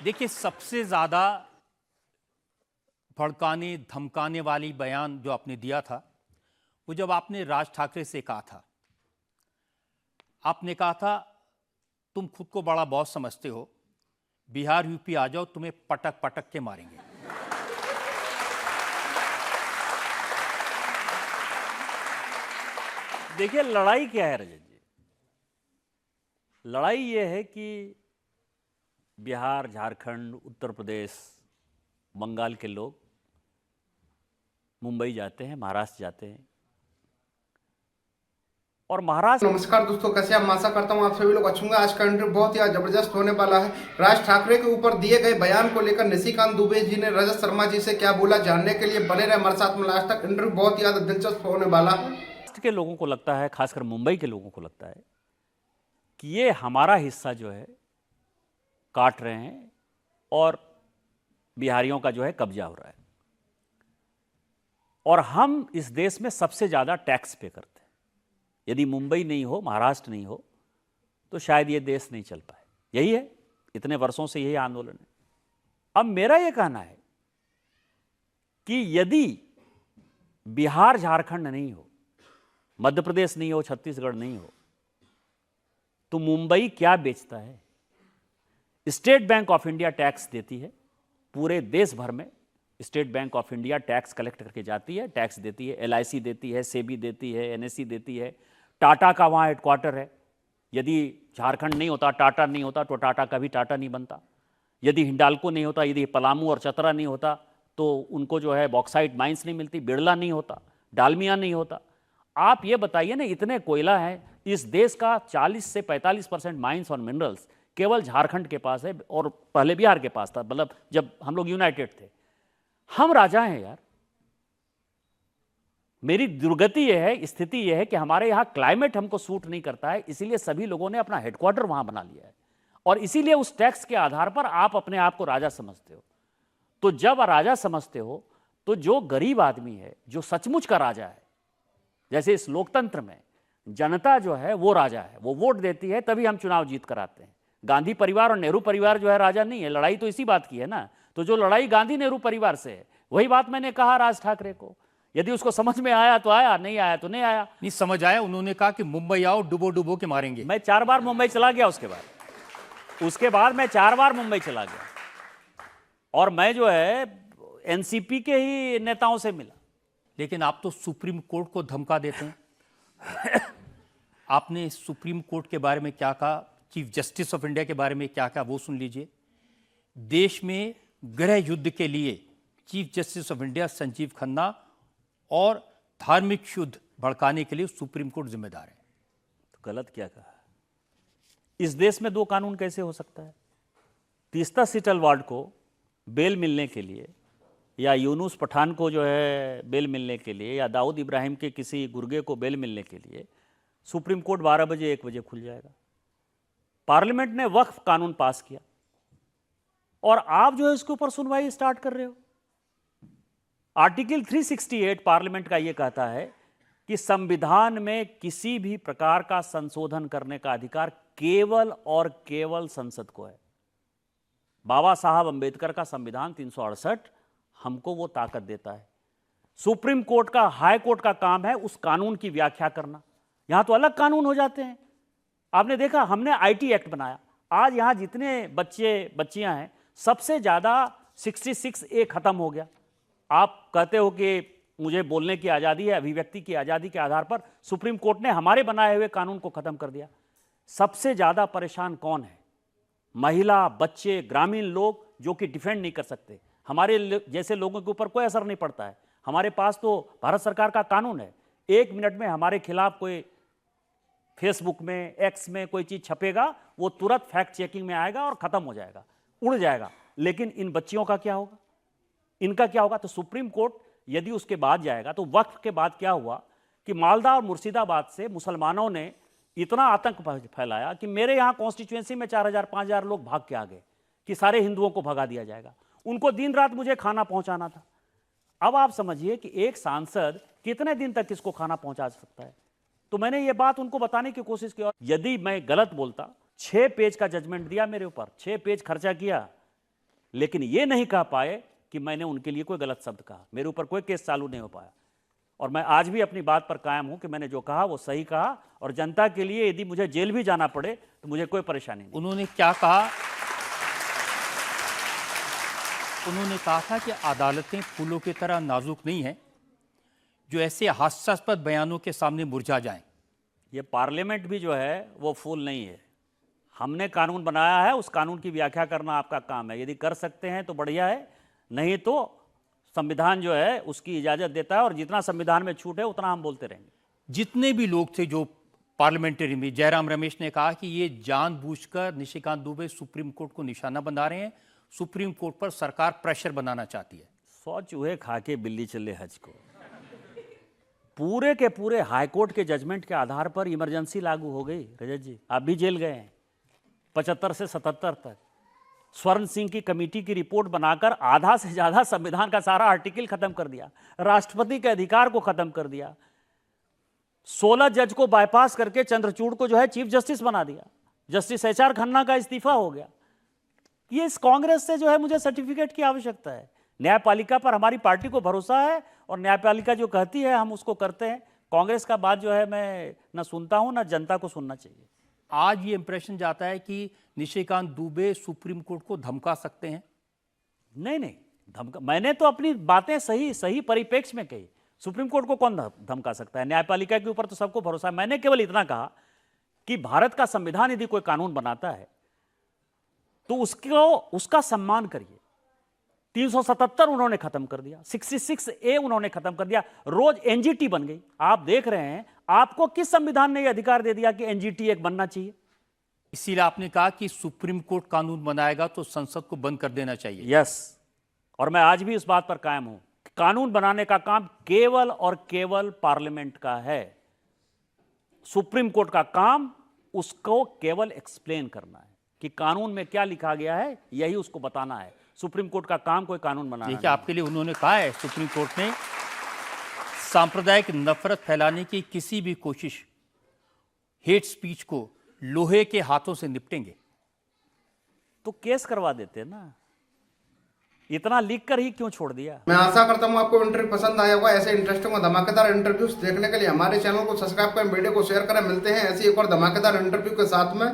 देखिए, सबसे ज़्यादा भड़काने धमकाने वाली बयान जो आपने दिया था, वो जब आपने राज ठाकरे से कहा था। आपने कहा था, तुम खुद को बड़ा बॉस समझते हो, बिहार यूपी आ जाओ, तुम्हें पटक पटक के मारेंगे। देखिए, लड़ाई क्या है रजत जी? लड़ाई ये है कि बिहार, झारखंड, उत्तर प्रदेश, बंगाल के लोग मुंबई जाते हैं, महाराष्ट्र जाते हैं और महाराष्ट्र। नमस्कार दोस्तों, कैसे आप? आशा करता हूं आप सभी लोग अच्छे होंगे। आज का इंटरव्यू बहुत ही जबरदस्त होने वाला है। राज ठाकरे के ऊपर दिए गए बयान को लेकर निशिकांत दुबे जी ने रजत शर्मा जी से क्या बोला, जानने के लिए बने रहे हमारे साथ में लास्ट तक। इंटरव्यू बहुत ही ज्यादा दिलचस्प होने वाला है। के लोगों को लगता है, खासकर मुंबई के लोगों को लगता है कि ये हमारा हिस्सा जो है काट रहे हैं और बिहारियों का जो है कब्जा हो रहा है और हम इस देश में सबसे ज्यादा टैक्स पे करते हैं। यदि मुंबई नहीं हो, महाराष्ट्र नहीं हो, तो शायद ये देश नहीं चल पाए। यही है, इतने वर्षों से यही आंदोलन है। अब मेरा यह कहना है कि यदि बिहार झारखंड नहीं हो, मध्य प्रदेश नहीं हो, छत्तीसगढ़ नहीं हो, तो मुंबई क्या बेचता है? State bank of India tax देती है, पूरे देश भर में state bank of India tax collect करके जाती है, टैक्स देती है। LIC देती है, सेबी देती है, NSE देती है। टाटा का वहाँ हेडक्वार्टर है। यदि झारखंड नहीं होता, टाटा नहीं होता, तो टाटा का भी टाटा नहीं बनता। यदि हिंडाल्को नहीं होता, यदि पलामू और चतरा नहीं होता, तो उनको जो है बॉक्साइट माइंस नहीं मिलती। बिरला नहीं होता, डालमिया नहीं होता। आप ये बताइए ना, इतने कोयला है इस देश का, 40 से 45% माइंस और मिनरल्स केवल झारखंड के पास है और पहले बिहार के पास था, मतलब जब हम लोग यूनाइटेड थे। हम राजा हैं यार। मेरी दुर्गति यह है, स्थिति यह है कि हमारे यहां क्लाइमेट हमको सूट नहीं करता है, इसीलिए सभी लोगों ने अपना हेडक्वार्टर वहां बना लिया है और इसीलिए उस टैक्स के आधार पर आप अपने आप को राजा समझते हो। तो जब राजा समझते हो, तो जो गरीब आदमी है, जो सचमुच का राजा है, जैसे इस लोकतंत्र में जनता जो है वो राजा है, वो वोट देती है, तभी हम चुनाव जीत कर आते हैं। गांधी परिवार और नेहरू परिवार जो है राजा नहीं है। लड़ाई तो इसी बात की है ना। तो जो लड़ाई गांधी नेहरू परिवार से है, वही बात मैंने कहा राज ठाकरे को। यदि उसको समझ में आया तो आया, नहीं आया तो नहीं आया। नहीं समझ आया, उन्होंने कहा कि मुंबई आओ, डुबो डुबो के मारेंगे। मैं 4 बार मुंबई चला गया। उसके बाद मैं 4 बार मुंबई चला गया और मैं जो है NCP के ही नेताओं से मिला। लेकिन आप तो सुप्रीम कोर्ट को धमका देते हैं। आपने सुप्रीम कोर्ट के बारे में क्या कहा, चीफ जस्टिस ऑफ इंडिया के बारे में क्या कहा, वो सुन लीजिए। देश में गृह युद्ध के लिए chief justice of India Sanjeev Khanna और धार्मिक युद्ध भड़काने के लिए सुप्रीम कोर्ट जिम्मेदार है। तो गलत क्या कहा? इस देश में 2 कानून कैसे हो सकता है? तीस्ता सीटलवाड को बेल मिलने के लिए, या यूनुस पठान को जो है बेल मिलने के लिए, या दाऊद इब्राहिम के किसी गुर्गे को बेल मिलने के लिए सुप्रीम कोर्ट 12 बजे 1 बजे खुल जाएगा। पार्लियामेंट ने वक्फ कानून पास किया और आप जो है इसके ऊपर सुनवाई स्टार्ट कर रहे हो। आर्टिकल 368 पार्लियामेंट का यह कहता है कि संविधान में किसी भी प्रकार का संशोधन करने का अधिकार केवल और केवल संसद को है। बाबा साहब अंबेडकर का संविधान 368 हमको वो ताकत देता है। सुप्रीम कोर्ट का, हाई कोर्ट का काम है उस कानून की व्याख्या करना। यहां तो अलग कानून हो जाते हैं। आपने देखा, हमने IT एक्ट बनाया। आज यहां जितने बच्चे बच्चियां हैं, सबसे ज्यादा 66A खत्म हो गया। आप कहते हो कि मुझे बोलने की आजादी है, अभिव्यक्ति की आजादी के आधार पर सुप्रीम कोर्ट ने हमारे बनाए हुए कानून को खत्म कर दिया। सबसे ज्यादा परेशान कौन है? महिला, बच्चे, ग्रामीण लोग जो कि डिफेंड नहीं कर सकते। हमारे जैसे लोगों के ऊपर कोई असर नहीं पड़ता है। हमारे पास तो भारत सरकार का कानून है। 1 मिनट में हमारे खिलाफ कोई फेसबुक में, X में कोई चीज छपेगा, वो तुरंत फैक्ट चेकिंग में आएगा और खत्म हो जाएगा, उड़ जाएगा। लेकिन इन बच्चियों का क्या होगा? इनका क्या होगा? तो सुप्रीम कोर्ट यदि उसके बाद जाएगा, तो वक्फ के बाद क्या हुआ कि मालदा और मुर्शिदाबाद से मुसलमानों ने इतना आतंक फैलाया कि मेरे यहां कॉन्स्टिट्यूएंसी में 4000-5000 लोग भाग के आ गए कि सारे हिंदुओं को भगा दिया जाएगा। उनको दिन रात मुझे खाना पहुंचाना था। अब आप समझिए कि एक सांसद कितने दिन तक इसको खाना पहुंचा सकता है। तो मैंने ये बात उनको बताने की कोशिश की। यदि मैं गलत बोलता, 6 पेज का जजमेंट दिया मेरे ऊपर, 6 पेज खर्चा किया लेकिन ये नहीं कह पाए कि मैंने उनके लिए कोई गलत शब्द कहा। मेरे ऊपर कोई केस चालू नहीं हो पाया और मैं आज भी अपनी बात पर कायम हूं कि मैंने जो कहा वो सही कहा और जनता के लिए यदि मुझे जेल भी जाना पड़े तो मुझे कोई परेशानी नहीं। उन्होंने क्या कहा? उन्होंने कहा था कि अदालतें फूलों की तरह नाजुक नहीं हैं जो ऐसे हास्यास्पद बयानों के सामने मुरझा जाएं। ये पार्लियामेंट भी जो है वो फूल नहीं है। हमने कानून बनाया है, उस कानून की व्याख्या करना आपका काम है। यदि कर सकते हैं तो बढ़िया है, नहीं तो संविधान जो है उसकी इजाजत देता है और जितना संविधान में छूट है उतना हम बोलते रहेंगे। जितने भी लोग थे जो पार्लियामेंट्री में, जयराम रमेश ने कहा कि ये जानबूझकर निशिकांत दुबे सुप्रीम कोर्ट को निशाना बना रहे हैं, सुप्रीम कोर्ट पर सरकार प्रेशर बनाना चाहती है। 100 चूहे खा के बिल्ली चले हज को। पूरे के पूरे हाईकोर्ट के जजमेंट के आधार पर इमरजेंसी लागू हो गई। रजत जी आप भी जेल गए हैं 75 से 77 तक। स्वर्ण सिंह की कमेटी की रिपोर्ट बनाकर आधा से ज्यादा संविधान का सारा आर्टिकल खत्म कर दिया, राष्ट्रपति के अधिकार को खत्म कर दिया, 16 जज को बाईपास करके चंद्रचूड़ को जो है चीफ जस्टिस बना दिया, जस्टिस HR खन्ना का इस्तीफा हो गया। ये इस कांग्रेस से जो है मुझे सर्टिफिकेट की आवश्यकता है। न्यायपालिका पर हमारी पार्टी को भरोसा है और न्यायपालिका जो कहती है हम उसको करते हैं। कांग्रेस का बात जो है मैं ना सुनता हूं ना जनता को सुनना चाहिए। आज ये इंप्रेशन जाता है कि निशिकांत दुबे सुप्रीम कोर्ट को धमका सकते हैं। नहीं धमका, मैंने तो अपनी बातें सही परिप्रेक्ष्य में कही। सुप्रीम कोर्ट को कौन धमका सकता है? न्यायपालिका के ऊपर तो सबको भरोसा है। मैंने केवल इतना कहा कि भारत का संविधान यदि कोई कानून बनाता है तो उसका सम्मान करिए। 377 उन्होंने खत्म कर दिया, 66A उन्होंने खत्म कर दिया, रोज NGT बन गई। आप देख रहे हैं, आपको किस संविधान ने यह अधिकार दे दिया कि NGT एक बनना चाहिए? इसीलिए आपने कहा कि सुप्रीम कोर्ट कानून बनाएगा तो संसद को बंद कर देना चाहिए। यस, और मैं आज भी इस बात पर कायम हूं, कानून बनाने का काम केवल और केवल पार्लियामेंट का है। सुप्रीम कोर्ट का काम उसको केवल एक्सप्लेन करना है कि कानून में क्या लिखा गया है, यही उसको बताना है। सुप्रीम कोर्ट का काम कोई कानून बनाना देखिए, आपके लिए उन्होंने कहा है सुप्रीम कोर्ट ने सांप्रदायिक नफरत फैलाने की किसी भी कोशिश, हेट स्पीच को लोहे के हाथों से निपटेंगे। तो केस करवा देते ना, इतना लिख कर ही क्यों छोड़ दिया? मैं आशा करता हूं आपको इंटरव्यू पसंद आया होगा। ऐसे इंटरेस्टिंग और धमाकेदार इंटरव्यूज देखने के लिए हमारे चैनल को सब्सक्राइब करें, वीडियो को शेयर करें। मिलते हैं ऐसी एक और धमाकेदार इंटरव्यू के साथ में।